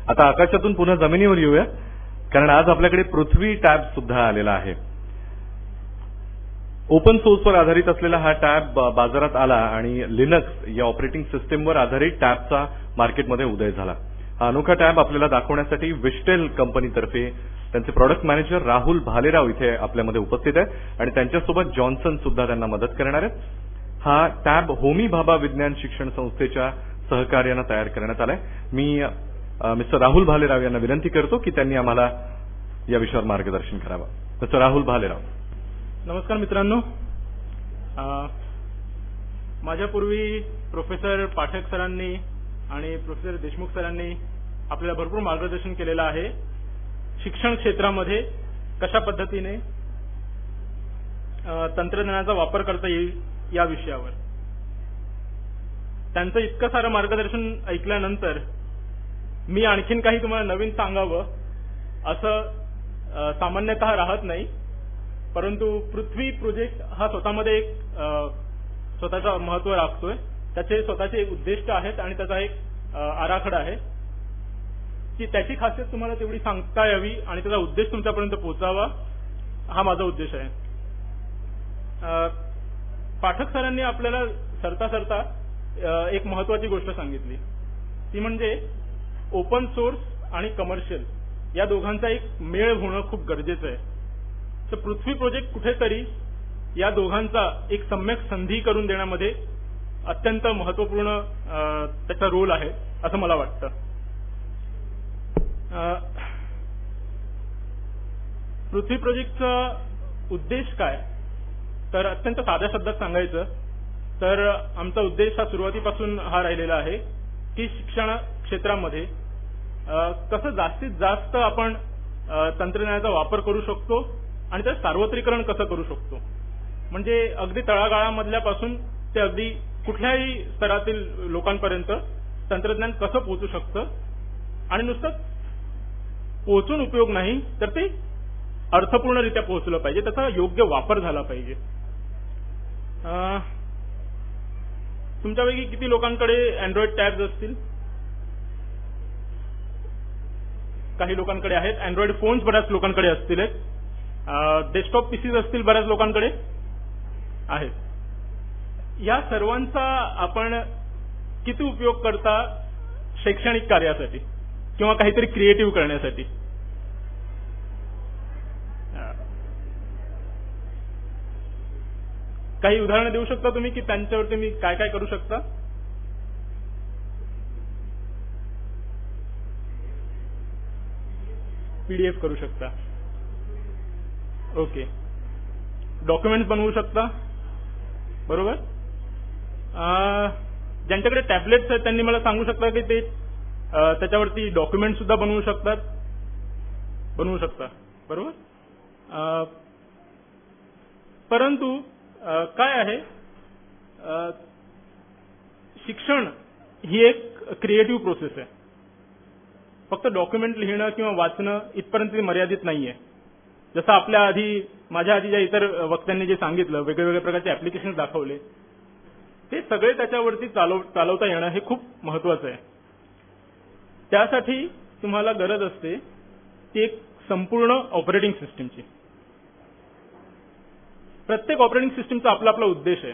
आता आकाशातून पुन्हा जमिनीवर येऊया, कारण आज आपल्याकडे पृथ्वी टॅब सुद्धा आलेला आहे. ओपन सोर्सवर आधारित असलेला हा टॅब बाजारात आला आणि लिनक्स या ऑपरेटिंग सिस्टीमवर आधारित टॅबचा मार्केटमध्ये उदय झाला. हा अनोखा टॅब आपल्याला दाखवण्यासाठी विस्टेल कंपनीतर्फे त्यांचे प्रॉडक्ट मॅनेजर राहुल भालेराव इथे आपल्यामध्ये उपस्थित आहेत आणि त्यांच्यासोबत जॉन्सन सुद्धा त्यांना मदत करणार आहेत. हा टॅब होमी भाभा विज्ञान शिक्षण संस्थेच्या सहकार्यानं तयार करण्यात आलाय. मी मिस्टर राहुल भालेराव यांना विनंती करतो की त्यांनी आम्हाला या विषयावर मार्गदर्शन करावं. मिस्टर राहुल भालेराव. नमस्कार मित्रांनो. माझ्यापूर्वी प्रोफेसर पाठक सरांनी आणि प्रोफेसर देशमुख सरांनी आपल्याला भरपूर मार्गदर्शन केलेलं आहे शिक्षण क्षेत्रामध्ये कशा पद्धतीने तंत्रज्ञानाचा वापर करता येईल या विषयावर. त्यांचं इतकं सारं मार्गदर्शन ऐकल्यानंतर मी आणखीन काही तुम्हाला नवीन सांगावं असं सामान्यतः राहत नाही, परंतु पृथ्वी प्रोजेक्ट हा स्वतःमध्ये एक स्वतःचा महत्त्व राखतोय. त्याचे स्वतःचे उद्दिष्ट आहेत आणि त्याचा एक आराखडा आहे की त्याची खासियत तुम्हाला तेवढी सांगता यावी आणि त्याचा उद्देश तुमच्यापर्यंत पोहोचावा, हा माझा उद्देश आहे. पाठक सरांनी आपल्याला सरता सरता एक महत्त्वाची गोष्ट सांगितली, ती म्हणजे ओपन सोर्स आणि कमर्शियल या दोघांचा एक मेळ होणं खूप गरजेचं आहे. तर पृथ्वी प्रोजेक्ट कुठेतरी या दोघांचा एक सम्यक संधी करून देण्यामध्ये अत्यंत महत्त्वपूर्ण त्याचा रोल आहे असं मला वाटतं. पृथ्वी प्रोजेक्टचा उद्देश काय, तर अत्यंत साध्या शब्दात सांगायचं तर आमचा उद्देश हा सुरुवातीपासून हा राहिलेला आहे की शिक्षण क्षेत्रामध्ये कसं जास्तीत जास्त आपण तंत्रज्ञानाचा वापर करू शकतो आणि त्याचं सार्वत्रिकरण कसं करू शकतो. म्हणजे अगदी तळागाळामधल्यापासून ते अगदी कुठल्याही स्तरातील लोकांपर्यंत तंत्रज्ञान कसं पोहोचू शकतं आणि नुसतं पोहोचून उपयोग नाही तर ते अर्थपूर्णरित्या पोहोचलं पाहिजे, त्याचा योग्य वापर झाला पाहिजे. तुमच्यापैकी किती लोकांकडे अँड्रॉइड टॅब्स असतील? काही लोकांकडे आहेत. अँड्रॉइड फोन्स बऱ्याच लोकांकडे असतील. डेस्कटॉप पीसीज असतील बऱ्याच लोकांकडे आहेत. या सर्वांचा आपण किती उपयोग करता शैक्षणिक कार्यासाठी किंवा काहीतरी क्रिएटिव्ह करण्यासाठी? काही उदाहरणं देऊ शकता तुम्ही की त्यांच्यावरती मी काय काय करू शकता? पीडीएफ करू शकता. ओके. डॉक्युमेंट्स बनवू शकता. बरोबर. ज्यांच्याकडे टॅबलेट्स आहेत त्यांनी मला सांगू शकता की ते त्याच्यावरती डॉक्युमेंट सुद्धा बनवू शकतात. बरोबर. परंतु काय आहे, शिक्षण ही एक क्रिएटिव्ह प्रोसेस आहे. फक्त डॉक्युमेंट लिहिणं किंवा वाचणं इथपर्यंत मर्यादित नाहीये. जसं माझ्या आधी ज्या इतर वक्त्यांनी जे सांगितलं, वेगवेगळ्या प्रकारचे ऍप्लिकेशन्स दाखवले, ते सगळे त्याच्यावरती चालवता येणं हे खूप महत्वाचं आहे. त्यासाठी तुम्हाला गरज असते ती एक संपूर्ण ऑपरेटिंग सिस्टीमची. प्रत्येक ऑपरेटिंग सिस्टीमचा आपला आपला उद्देश आहे.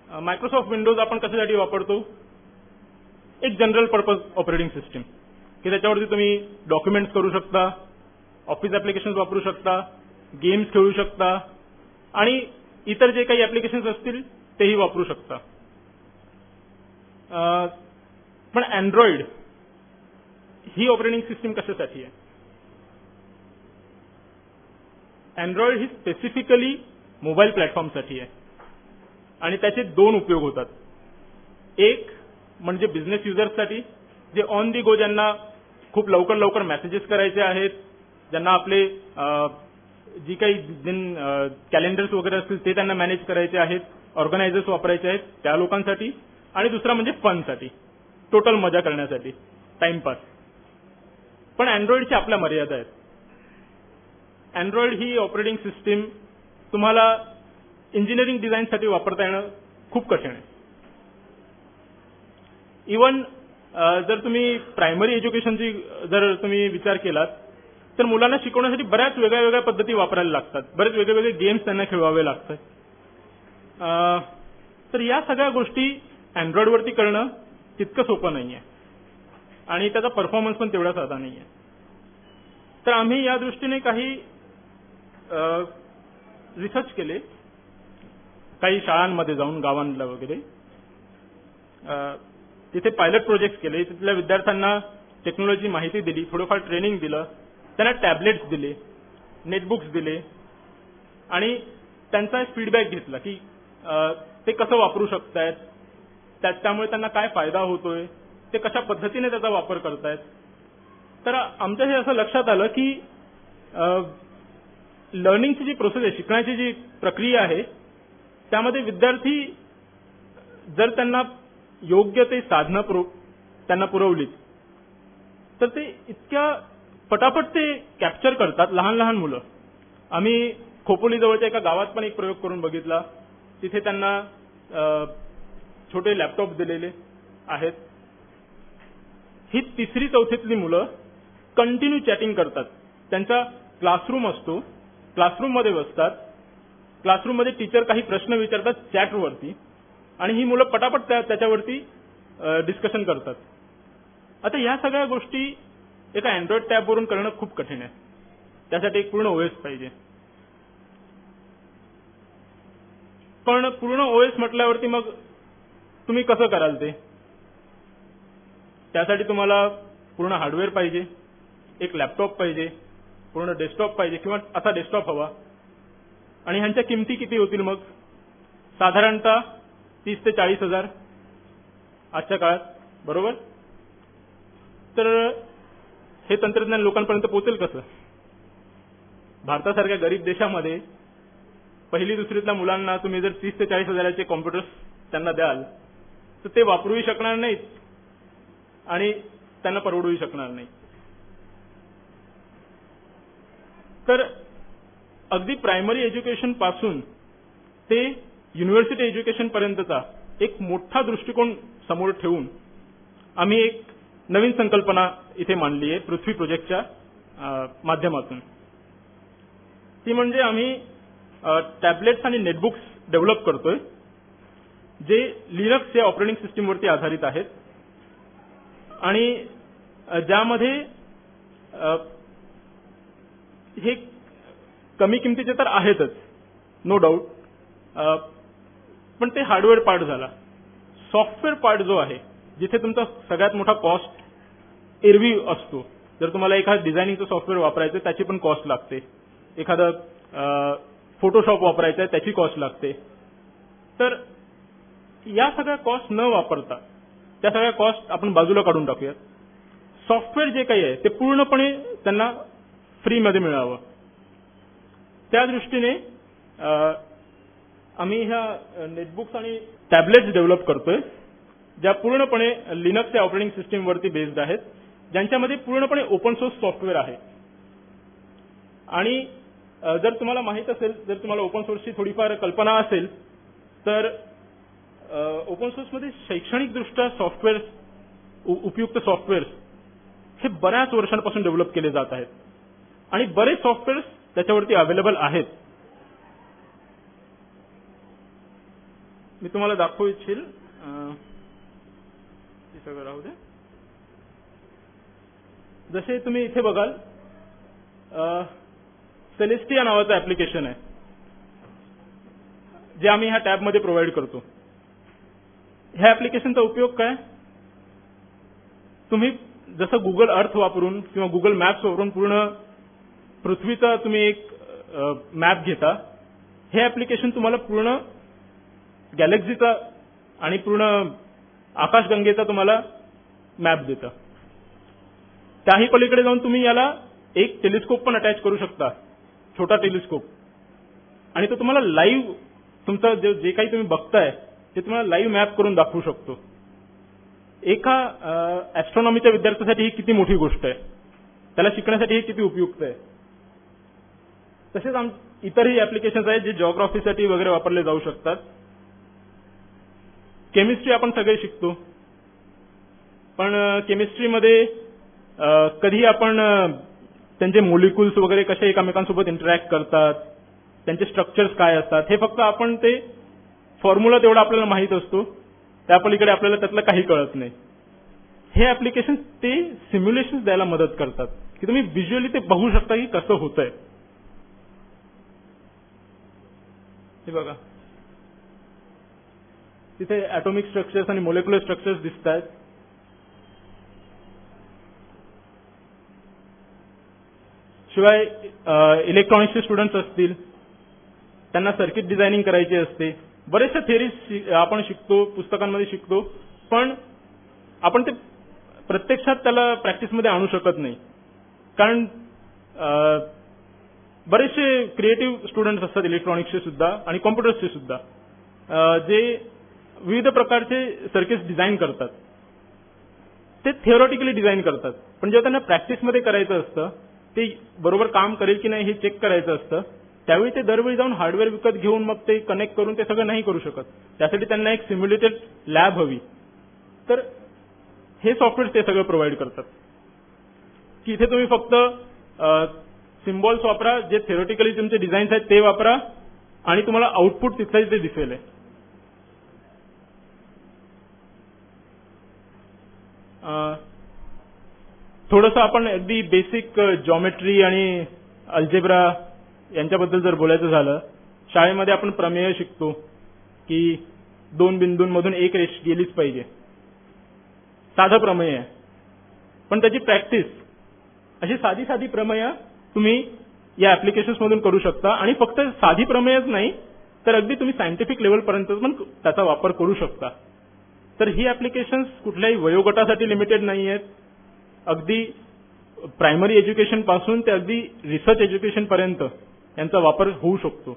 मायक्रोसॉफ्ट विंडोज आपण कशासाठी वापरतो? एक जनरल पर्पज ऑपरेटिंग सिस्टीम की त्याच्यावरती तुम्ही डॉक्युमेंट्स करू शकता, ऑफिस ऍप्लिकेशन्स वापरू शकता, गेम्स खेळू शकता आणि इतर जे काही ऍप्लिकेशन्स असतील तेही वापरू शकता. पण अँड्रॉइड ही ऑपरेटिंग सिस्टीम कशासाठी आहे? अँड्रॉइड ही स्पेसिफिकली मोबाईल प्लॅटफॉर्मसाठी आहे आणि त्याचे दोन उपयोग होतात. एक म्हणजे बिझनेस युजर्ससाठी, जे ऑन दी गो, ज्यांना खूप लवकर मेसेजेस करायचे आहेत, ज्यांना आपले जी काही कॅलेंडर्स वगैरे असतील ते त्यांना मॅनेज करायचे आहेत, ऑर्गनायझर्स वापरायचे आहेत त्या लोकांसाठी. आणि दुसरा म्हणजे फनसाठी, टोटल मजा करण्यासाठी, टाइमपास. पण अँड्रॉइडची आपल्या मर्यादा आहेत. अँड्रॉइड ही ऑपरेटिंग सिस्टीम तुम्हाला इंजिनिअरिंग डिझाईनसाठी वापरता येणं खूप कठीण आहे. इव्हन जर तुम्ही प्रायमरी एज्युकेशनची जर तुम्ही विचार केलात तर मुलांना शिकवण्यासाठी बऱ्याच वेगळ्या वेगळ्या पद्धती वापरायला लागतात, बरेच वेगवेगळे गेम्स त्यांना खेळवावे लागतात. तर या सगळ्या गोष्टी अँड्रॉइडवरती करणं तितकं सोपं नाहीये आणि त्याचा परफॉर्मन्स पण तेवढा साधा नाहीये. तर आम्ही या दृष्टीने काही रिसर्च केले, काही शाळांमध्ये जाऊन गावांना वगैरे तिथे पायलट प्रोजेक्ट केले, तिथल्या विद्यार्थ्यांना टेक्नॉलॉजी माहिती दिली, थोडंफार ट्रेनिंग दिलं, त्यांना टॅबलेट्स दिले, नेटबुक्स दिले आणि त्यांचा फीडबॅक घेतला की ते कसं वापरू शकतायत, त्यामुळे त्यांना काय फायदा होतोय, ते कशा पद्धतीने त्याचा वापर करतायत. तर आमच्या हे असं लक्षात आलं की लर्निंगची जी प्रोसेस आहे, शिकण्याची जी प्रक्रिया आहे, त्यामध्ये विद्यार्थी जर त्यांना योग्य ते साधनं त्यांना पुरवलीत तर ते इतक्या पटापट ते कॅप्चर करतात, लहान लहान मुलं. आम्ही खोपोली जवळच्या एका गावात पण एक प्रयोग करून बघितला. तिथे त्यांना छोटे लॅपटॉप दिलेले आहेत. ही 3री-4थीतली मुलं कंटिन्यू चॅटिंग करतात. त्यांचा क्लासरूम असतो, क्लासरूममध्ये बसतात, क्लासरूममध्ये टीचर काही प्रश्न विचारतात चॅटवरती आणि ही मुलं पटापट त्याच्यावरती डिस्कशन करतात. आता या सगळ्या गोष्टी एका अँड्रॉइड टॅबवरून करणं खूप कठीण आहे. त्यासाठी एक पूर्ण ओएस पाहिजे. पण पूर्ण ओएस म्हटल्यावरती मग तुम्ही कसं कराल ते? त्यासाठी तुम्हाला पूर्ण हार्डवेअर पाहिजे, एक लॅपटॉप पाहिजे, पूर्ण डेस्कटॉप पाहिजे किंवा असा डेस्कटॉप हवा. आणि ह्यांच्या किमती किती होतील मग? साधारणतः 30 ते 40 हजार आजच्या काळात, बरोबर? तर हे तंत्रज्ञान लोकांपर्यंत पोहोचेल कसं? भारतासारख्या गरीब देशामध्ये 1ली-2रीतल्या मुलांना तुम्ही जर 30 ते 40 हजाराचे कॉम्प्युटर्स त्यांना द्याल तर ते वापरूही शकणार नाहीत आणि त्यांना परवडूही शकणार नाही. तर अगदी प्रायमरी एज्युकेशन पासून ते युनिव्हर्सिटी एज्युकेशन पर्यंतचा एक मोठा दृष्टिकोन समोर ठेवून आम्ही एक नवीन संकल्पना इथे मांडली आहे पृथ्वी प्रोजेक्टच्या माध्यमातून. ती म्हणजे आम्ही टॅबलेट्स आणि नेटबुक्स डेव्हलप करतोय जे लिनक्स या ऑपरेटिंग सिस्टीमवरती आधारित आहेत आणि ज्यामध्ये हे कमी किमतीचे तर आहेतच, नो डाऊट, पण ते हार्डवेअर पार्ट झाला. सॉफ्टवेअर पार्ट जो आहे, जिथे तुमचा सगळ्यात मोठा कॉस्ट एरवी असतो. जर तुम्हाला एखादं डिझायनिंगचं सॉफ्टवेअर वापरायचं त्याची पण कॉस्ट लागते, एखादं फोटोशॉप वापरायचं आहे त्याची कॉस्ट लागते. तर या सगळ्या कॉस्ट न वापरता त्या सगळ्या कॉस्ट आपण बाजूला काढून टाकूयात. सॉफ्टवेअर जे काही आहे ते पूर्णपणे त्यांना फ्रीमध्ये मिळावं. त्या दृष्टीने आम्ही ह्या नेटबुक्स आणि टॅबलेट्स डेव्हलप करतोय ज्या पूर्णपणे लिनक्स या ऑपरेटिंग सिस्टीमवरती बेस्ड आहेत, ज्यांच्यामध्ये पूर्णपणे ओपन सोर्स सॉफ्टवेअर आहे. आणि जर तुम्हाला माहित असेल, जर तुम्हाला ओपन सोर्सची थोडीफार कल्पना असेल तर ओपन सोर्समध्ये शैक्षणिकदृष्ट्या सॉफ्टवेअर, उपयुक्त सॉफ्टवेअर्स हे बऱ्याच वर्षांपासून डेव्हलप केले जात आहेत आणि बरेच सॉफ्टवेअर्स त्याच्यावरती अवेलेबल आहेत. मी तुम्हाला दाखवू इच्छिल, ते सगळं राहू दे. जसे तुम्ही इथे बघाल, सेलेस्टिया नावाचं ऍप्लिकेशन आहे जे आम्ही ह्या टॅबमध्ये प्रोव्हाइड करतो. ह्या ऍप्लिकेशनचा उपयोग काय? तुम्ही जसं गुगल अर्थ वापरून किंवा गुगल मॅप्स वापरून पूर्ण पृथ्वीचा तुम्ही एक मॅप घेता, हे ऍप्लिकेशन तुम्हाला पूर्ण गॅलेक्सीचा आणि पूर्ण आकाशगंगेचा तुम्हाला मॅप देतं. त्याही पलीकडे जाऊन तुम्ही याला एक टेलिस्कोप पण अटॅच करू शकता, छोटा टेलिस्कोप, आणि तो तुम्हाला लाईव्ह तुमचं जे काही तुम्ही बघताय ते तुम्हाला लाईव्ह मॅप करून दाखवू शकतो. एका ऍस्ट्रॉनॉमीच्या विद्यार्थ्यासाठी ही किती मोठी गोष्ट आहे, त्याला शिकण्यासाठी हे किती उपयुक्त आहे. तसेच इतरही ऍप्लिकेशन्स आहेत जे जिओग्राफीसाठी वगैरे वापरले जाऊ शकतात. केमिस्ट्री आपण सगळे शिकतो, पण केमिस्ट्रीमध्ये कधी आपण त्यांचे मोलिक्युल्स वगैरे कसे एकमेकांसोबत इंटरॅक्ट करतात, त्यांचे स्ट्रक्चर्स काय असतात, हे फक्त आपण ते फॉर्म्युला तेवढा आपल्याला माहित असतो, त्या पलीकडे आपल्याला त्यातलं काही कळत नाही. हे ऍप्लिकेशन ते सिम्युलेशन्स द्यायला मदत करतात की तुम्ही व्हिज्युअली ते बघू शकता की कसं होतंय. हे बघा, तिथे ॲटॉमिक स्ट्रक्चर्स आणि मोलेक्युलर स्ट्रक्चर्स दिसत आहेत. शिवाय इलेक्ट्रॉनिक्सचे स्टुडंट्स असतील, त्यांना सर्किट डिझायनिंग करायची असते. बरेचशा थिअरीज आपण शिकतो, पुस्तकांमध्ये शिकतो, पण आपण ते प्रत्यक्षात त्याला प्रॅक्टिसमध्ये आणू शकत नाही. कारण बरेचसे क्रिएटिव्ह स्टुडंट्स असतात इलेक्ट्रॉनिक्सचे सुद्धा आणि कॉम्प्युटर्सचे सुद्धा, जे विविध प्रकारचे सर्किट्स डिझाईन करतात. ते थिओरिटिकली डिझाईन करतात, पण जेव्हा त्यांना प्रॅक्टिसमध्ये करायचं असतं, ते बरोबर काम करेल की नाही हे चेक करायचं असतं, त्यावेळी ते दरवेळी जाऊन हार्डवेअर विकत घेऊन मग ते कनेक्ट करून ते सगळं नाही करू शकत. त्यासाठी त्यांना एक सिम्युलेटेड लॅब हवी. तर हे सॉफ्टवेअर ते सगळं प्रोव्हाइड करतात की इथे तुम्ही फक्त सिम्बॉल्स वापरा, जे थिओरिटिकली तुमचे डिझाईन्स आहेत ते वापरा आणि तुम्हाला आउटपुट तिथलं ते दिसेल. थोडंसं आपण अगदी बेसिक जॉमेट्री आणि अल्जेब्रा यांच्याबद्दल जर बोलायचं झालं, शाळेमध्ये आपण प्रमेय शिकतो की 2 बिंदूंमधून एक रेष गेलीच पाहिजे. साधं प्रमेय आहे, पण त्याची प्रॅक्टिस अशी साधी साधी प्रमेय तुम्ही या ऍप्लिकेशन्स मधून करू शकता. आणि फक्त साधी प्रमेयच नाही तर अगदी तुम्ही सायंटिफिक लेवलपर्यंत पण त्याचा वापर करू शकता. तर ही ऍप्लिकेशन्स कुठल्याही वयोगटासाठी लिमिटेड नाही आहेत. अगदी प्रायमरी एज्युकेशन पासून ते अगदी रिसर्च एज्युकेशन पर्यंत यांचा वापर होऊ शकतो.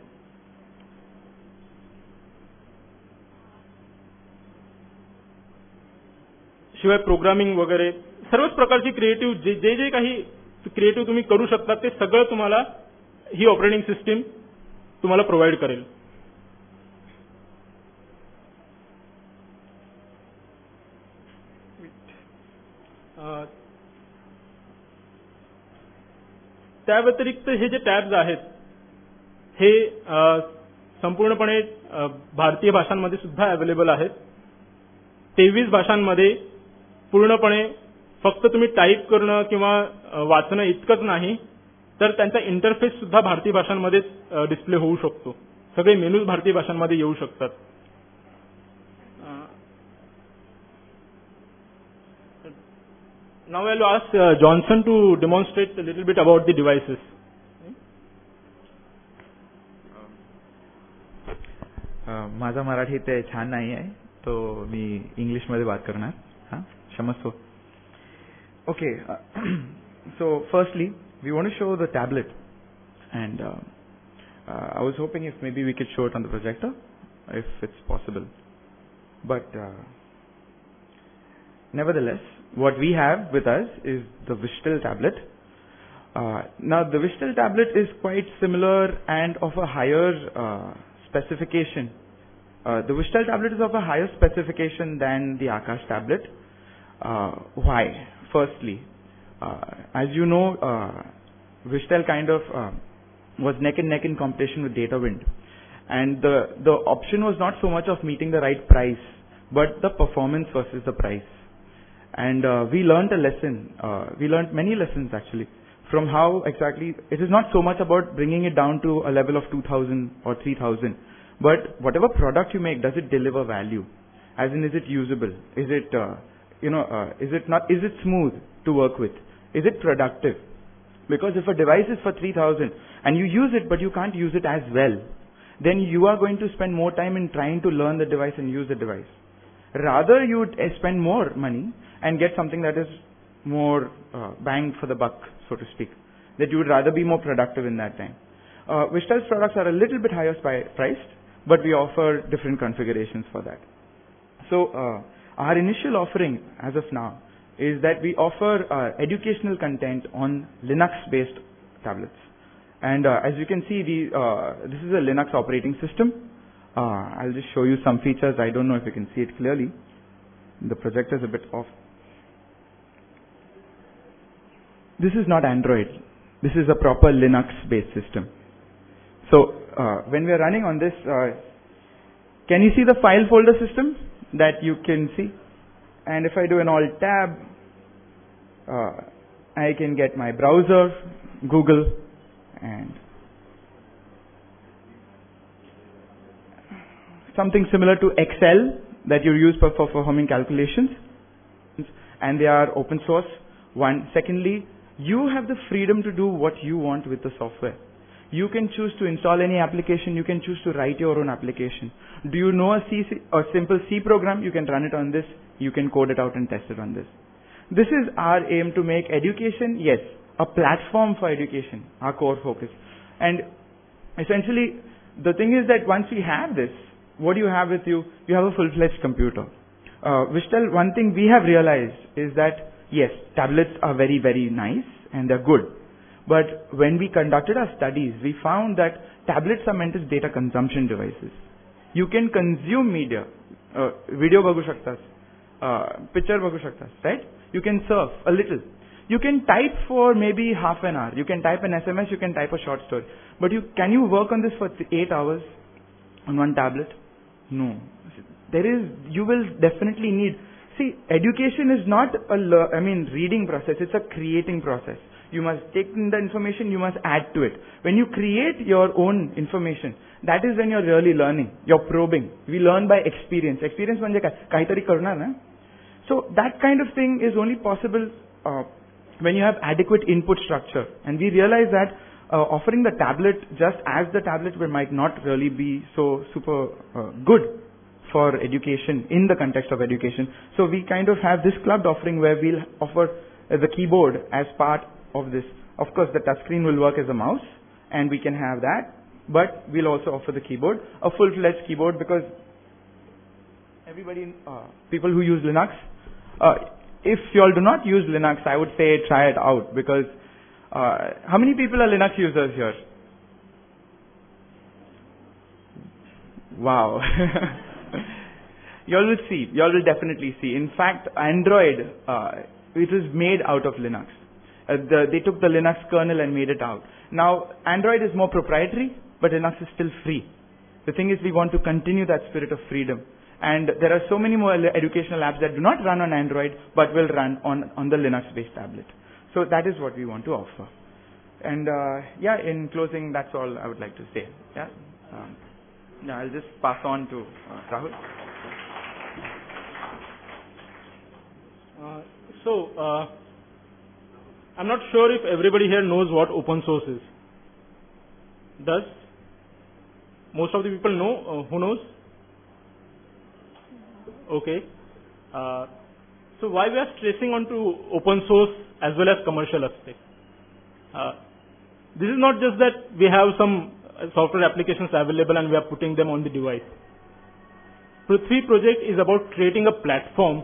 शिवाय प्रोग्रामिंग वगैरे सर्वच प्रकारची क्रिएटिव्ह जे काही क्रिएटिव्ह तुम्ही करू शकता ते सगळं तुम्हाला ही ऑपरेटिंग सिस्टीम तुम्हाला प्रोव्हाइड करेल. त्या व्यतिरिक्त हे जे टॅब्स आहेत हे संपूर्णपणे भारतीय भाषांमध्ये सुद्धा अवेलेबल आहेत. 23 भाषांमध्ये पूर्णपणे फक्त तुम्ही टाईप करणं किंवा वाचणं इतकंच नाही तर त्यांचा इंटरफेस सुद्धा भारतीय भाषांमध्ये डिस्प्ले होऊ शकतो. सगळे मेनूज भारतीय भाषांमध्ये येऊ शकतात. Now I will ask Johnson to demonstrate a little bit about the devices. माझा मराठी ते छान नाही आहे, तो मी इंग्लिश मध्ये बात करणार. हां, क्षमस्व. Okay, so firstly we want to show the tablet and I was hoping if maybe we could show it on the projector if it's possible, but nevertheless what we have with us is the Vishtel tablet. Now the Vishtel tablet is quite similar and of a higher specification. The Vishtel tablet is of a higher specification than the Akash tablet. Why? Firstly, as you know, Vishtel kind of was neck and neck in competition with Datawind, and the option was not so much of meeting the right price, but the performance versus the price. And we learned a lesson. We learned many lessons actually from how exactly it is not so much about bringing it down to a level of 2,000 or 3,000, but whatever product you make, does it deliver value? As in, is it usable? Is it is it smooth to work with? Is it productive? Because if a device is for 3,000 and you use it but you can't use it as well, then you are going to spend more time in trying to learn the device and use the device. Rather, you would spend more money and get something that is more bang for the buck, so to speak. That you would rather be more productive in that time. Vishtel's products are a little bit higher priced, but we offer different configurations for that. So our initial offering as of now is that we offer educational content on Linux-based tablets. And as you can see, this is a Linux operating system. I'll just show you some features. I don't know if you can see it clearly. The projector is a bit off. this is not Android. This is a proper Linux-based system. So when we are running on this, can you see the file folder system that you can see? And if I do an Alt tab, I can get my browser, Google, and something similar to Excel that you use for performing calculations, and they are open source. One. Secondly, you have the freedom to do what you want with the software. You can choose to install any application. You can choose to write your own application. Do you know a simple C program? You can run it on this. You can code it out and test it on this. This is our aim, to make education, yes, a platform for education, our core focus. And essentially, the thing is that once we have this, what do you have with you? You have a full-fledged computer. Vishtal, one thing we have realized is that, yes, tablets are very, very nice and they're good. But when we conducted our studies, we found that tablets are meant as data consumption devices. You can consume media, video bagu shaktas, picture bagu shaktas, right? You can surf a little. You can type for maybe half an hour. You can type an SMS, you can type a short story. But can you work on this for 8 hours on one tablet? No. You will definitely need, see, education is not reading process, it's a creating process. You must take in the information, you must add to it. When you create your own information, that is when you're really learning. You're probing. We learn by experience. Experience म्हणजे काय? काहीतरी करणार ना? So that kind of thing is only possible when you have adequate input structure. And we realize that offering the tablet just as the tablet might not really be so super good for education, in the context of education. So we kind of have this clubbed offering where we'll offer the keyboard as part of this. Of course, the touchscreen will work as a mouse, and we can have that, but we'll also offer the keyboard, a full-fledged keyboard, because everybody, people who use Linux, if you all do not use Linux, I would say try it out, because how many people are Linux users here? Wow. You all will see. You all will definitely see. In fact, Android, it is made out of Linux. They took the Linux kernel and made it out. Now, Android is more proprietary, but Linux is still free. The thing is, we want to continue that spirit of freedom. And there are so many more educational apps that do not run on Android, but will run on the Linux-based tablet. So that is what we want to offer. And yeah, in closing, that's all I would like to say. Yeah, I'll just pass on to Rahul. I'm not sure if everybody here knows what open source is. Does? Most of the people know? Who knows? Okay. So why we are stressing on to open source as well as commercial aspects? This is not just that we have some software applications available and we are putting them on the device. Prithvi project is about creating a platform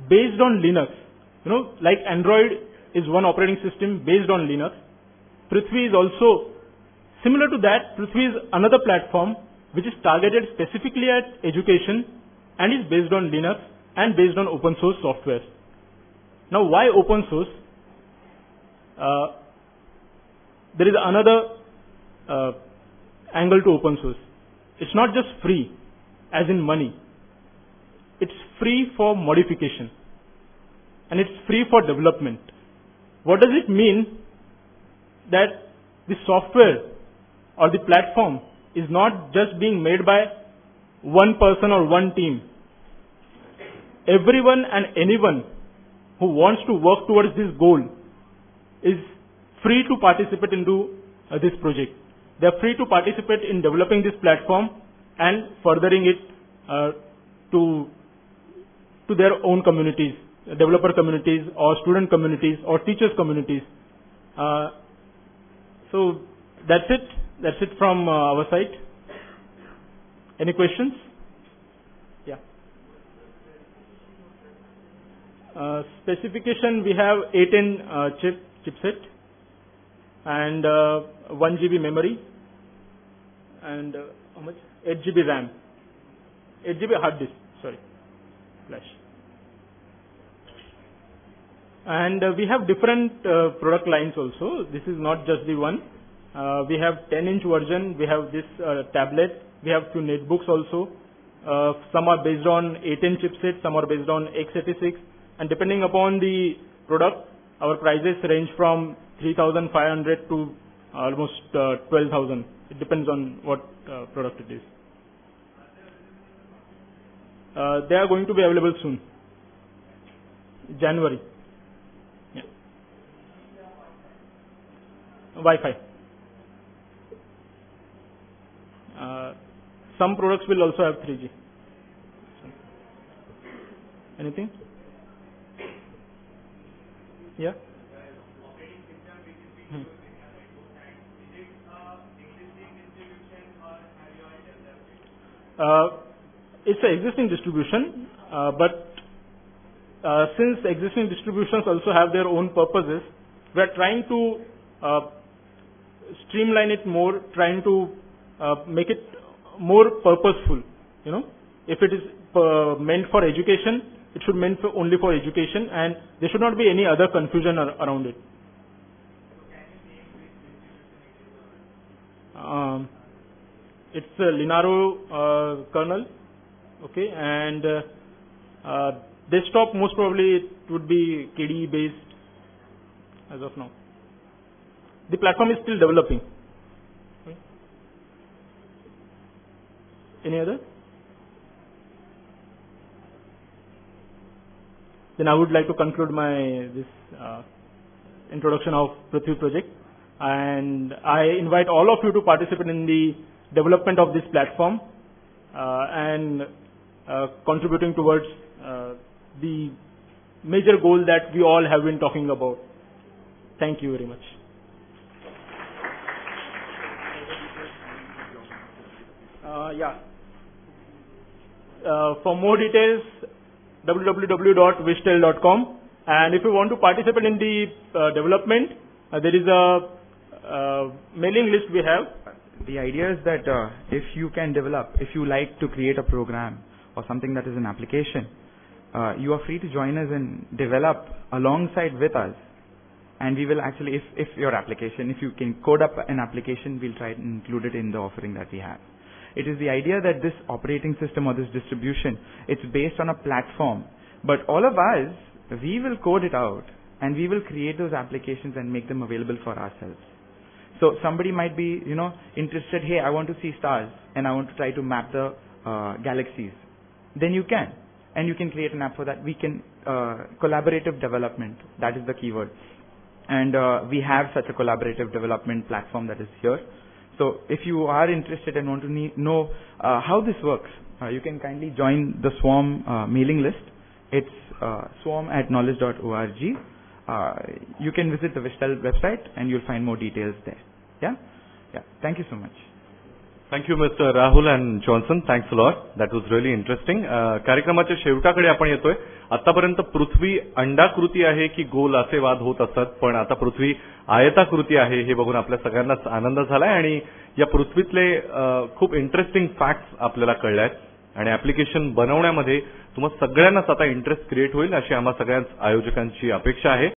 based on Linux. You know, like Android is one operating system based on Linux. Prithvi is also similar to that. Prithvi is another platform which is targeted specifically at education and is based on Linux and based on open source software. Now, why open source? There is another angle to open source. It's not just free, as in money. It's free for modification. And it's free for development. What does it mean? That the software or the platform is not just being made by one person or one team. Everyone and anyone who wants to work towards this goal is free to participate into this project. They are free to participate in developing this platform and furthering it to their own communities, developer communities or student communities or teachers communities. So that's it. That's it from our side. Any questions? Yeah. Specification, we have 8N chipset and 1 GB memory and how much? 8 GB RAM. 8 GB hard disk, sorry, flash. And we have different product lines also. This is not just the one. We have 10-inch version. We have this tablet. We have few netbooks also. Some are based on 8-inch chipset. Some are based on x86. And depending upon the product, our prices range from 3,500 to almost 12,000. It depends on what product it is. They are going to be available soon. January. Yeah. Wi-Fi. Some products will also have 3G. Anything? Yeah. It's an existing distribution, but since existing distributions also have their own purposes, we are trying to streamline it more, trying to make it more purposeful. You know, if it is meant for education, it should meant for only for education, and there should not be any other confusion around it. It's a Linaro kernel, okay, and desktop most probably it would be KDE based as of now. The platform is still developing. Okay. Any other? Then I would like to conclude my this introduction of Prithvi project, and I invite all of you to participate in the development of this platform and contributing towards the major goal that we all have been talking about. Thank you very much. For more details, www.wishtel.com, and if you want to participate in the development, there is a mailing list we have. The idea is that if you can develop, if you like to create a program or something that is an application, you are free to join us and develop alongside with us. And we will actually, if your application, if you can code up an application, we'll try to include it in the offering that we have. It is the idea that this operating system or this distribution, it's based on a platform. But all of us, we will code it out and we will create those applications and make them available for ourselves. So somebody might be, you know, interested, hey, I want to see stars and I want to try to map the galaxies. Then you can. And you can create an app for that. We can, collaborative development, that is the keyword. And we have such a collaborative development platform that is here. So if you are interested and want to know how this works, you can kindly join the Swarm mailing list. It's swarm@knowledge.org. You can visit the Wishtel website and you'll find more details there. Yeah? Yeah. Thank you so much. Thank you, Mr. Rahul and Johnson. Thanks a lot. That was really interesting. कार्यक्रमाच्या शेवटाकडे आपण येतोय. आतापर्यंत पृथ्वी अंडाकृती आहे की गोल असे वाद होत असतात, पण आता पृथ्वी आयताकृती आहे हे बघून आपल्या सगळ्यांनाच आनंद झालाय आणि या पृथ्वीतले खूप इंटरेस्टिंग फॅक्ट्स आपल्याला कळले आहेत आणि ऍप्लिकेशन बनवण्यामध्ये तुम्हाला सगळ्यांनाच आता इंटरेस्ट क्रिएट होईल अशी आम्हा सगळ्या आयोजकांची अपेक्षा आहे.